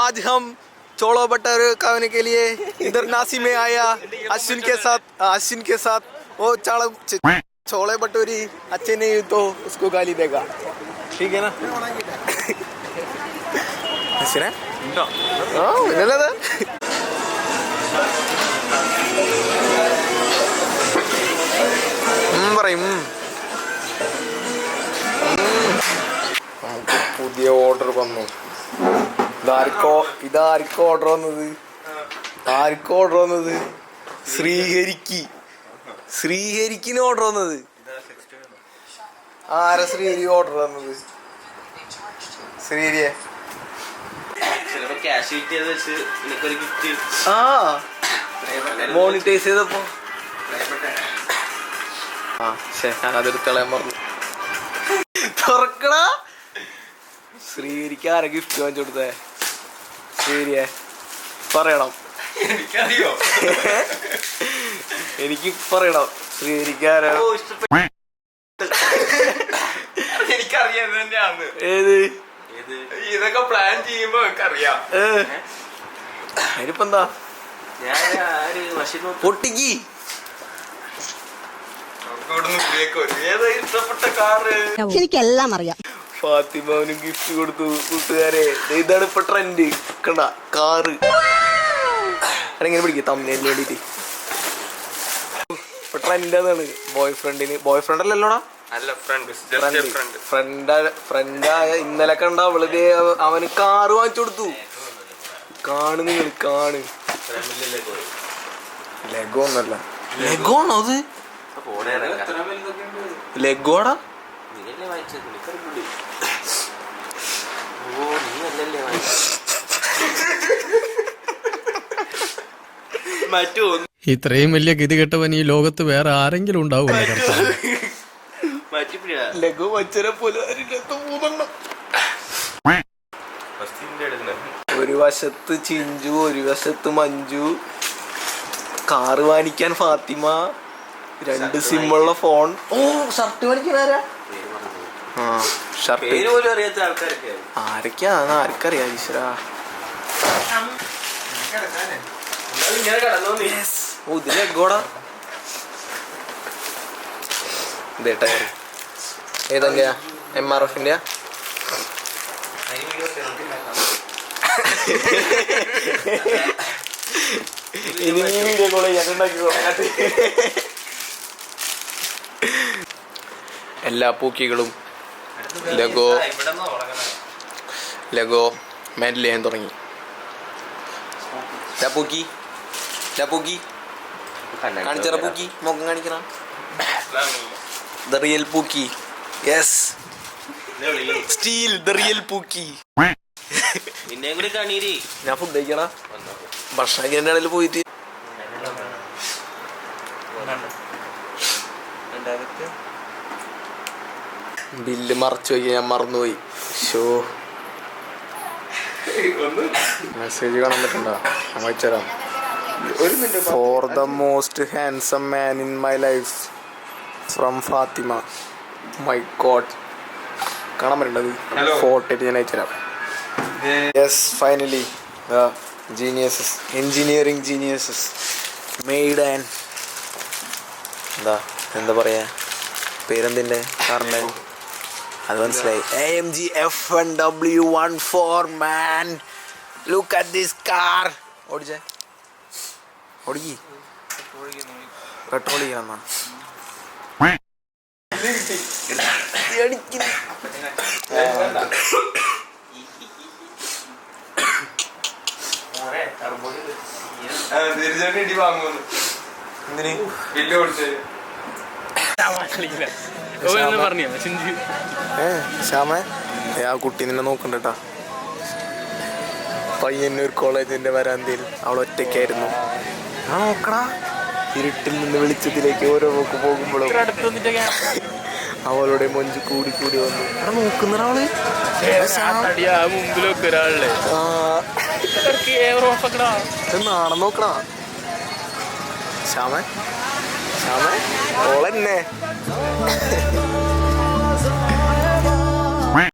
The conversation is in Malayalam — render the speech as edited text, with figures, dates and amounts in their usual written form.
आज हम छोला बटर खाने के लिए इधर नासी में आया अश्विन के साथ वो छोले भटूरी अच्छे नहीं तो उसको गाली देगा ठीक है ना അശ്വിനെ പിന്നല്ലത് പറയും നമുക്ക് പുതിയ ഓർഡർ വന്നു ഇതാർക്കോ ഓർഡർ വന്നത് ശ്രീഹരിക്കിന് ഓർഡർ വന്നത് ആരാ ശ്രീഹരി ഓർഡർ വന്നത് ശ്രീഹരിയെ മോണിറ്റൈസ് ചെയ്തപ്പോ ഞാനതൊരു കളയാൻ പറഞ്ഞു തുറക്കണ ശ്രീഹരിക്ക് ആരാ ഗിഫ്റ്റ് വാങ്ങിച്ചു കൊടുത്തേ ശ്രീഹരിയെ പറയണം എനിക്ക് പറയണം ശ്രീഹരിക്ക് ആരാ എനിക്കറിയാം തന്നെയാണ് ഏത് ഇതൊക്കെ പ്ലാൻ ചെയ്യുമ്പോ അറിയാം അതിനിപ്പോ എന്താ പൊട്ടിക്ക് ഇഷ്ടപ്പെട്ട കാറ് എനിക്കെല്ലാം അറിയാം ഫാത്തിമാവിനും ഗിഫ്റ്റ് കൊടുത്തു കൂട്ടുകാരെ ഇതാണ് ഇപ്പൊ ട്രെൻഡ് കണ്ട കാറ് അതെങ്ങനെ പിടിക്കും തമ്മിലിന് വേണ്ടിട്ട് ഇപ്പൊ ട്രെൻഡ് അതാണ് ബോയ് ഫ്രണ്ട് അല്ലല്ലോടാ ഫ്രണ്ടായ ഇന്നലെ കണ്ട അവളത് അവന് കാറ് വാങ്ങിച്ചു കൊടുത്തു നിങ്ങൾ കാണ് ലെഗോ ഒന്നല്ല ലെഗോണോ അത് ലെഗോടാ ഇത്രയും വലിയ ഗതികെട്ടവൻ ഈ ലോകത്ത് വേറെ ആരെങ്കിലും ഉണ്ടാവും ലഘു മച്ചനെ പോലെ ഒരു വശത്ത് ചിഞ്ചു ഒരു വശത്ത് മഞ്ജു കാറ് വാങ്ങിക്കാൻ ഫാത്തിമ 2 സിമ്മുള്ള ഫോൺ ഷർട്ട് വാങ്ങിക്കാനാരാ ആരൊക്കെയാണ് ആർക്കറിയാം ഈശ്വര ഇതിലെ ഗോടാ ഏതന്നെയാ MRF-ന്റെ ഇനി ഈ വീഡിയോ കോൾ എല്ലാ പൂക്കികളും ലഗോ മെഡൽ ചെയ്യാൻ തുടങ്ങി. കാണിച്ചറ പൂക്കി മുഖം കാണിക്കണം. The real pookie. Yes. Steal the real പൂക്കി. ഞാൻ ഫുഡ് കഴിക്കണ ഭക്ഷണം ഇടയിൽ പോയിട്ട് ബില്ല് മറച്ചു പോയി. ഞാൻ മറന്നുപോയി. ഷോ മെസ്സേജ് കാണാൻ പറ്റണ്ട. ഞാൻ വായിച്ചുതരാം. For the most handsome man in my life from Fathima. My god കാണാൻ പറ്റേണ്ടത് ഫോട്ടോ ഞാൻ അയച്ചുതരാം. Yes finally the geniuses engineering geniuses made and എന്താ പറയാ പേരെന്തിൻ്റെ കാറിൻ്റെ അത് മനസ്സിലായി. AMG F1W14 man. Look at this car. ഓടിച്ചേ ഓടിക്കി പെട്രോൾ ചെയ്യാന്നാ ശ്യാമേ ആ കുട്ടി നിന്നെ നോക്കണ്ടട്ടാ. പയ്യന്നൂർ കോളേജിന്റെ വരാന്തയിൽ അവൾ ഒറ്റയ്ക്കായിരുന്നു. ആ നോക്കടാ ഇരുട്ടിൽ നിന്ന് വെളിച്ചത്തിലേക്ക് ഓരോ പോക്ക് പോകുമ്പോഴും അവളുടെ മൊഞ്ച് കൂടി കൂടി വന്നു. അവിടെ നോക്കുന്നൊരാള് മുമ്പിലൊക്കെ ഒരാളെ നാണം നോക്കടാ. ശ്യാമേ ശ്യാമേ ഓളെന്നെ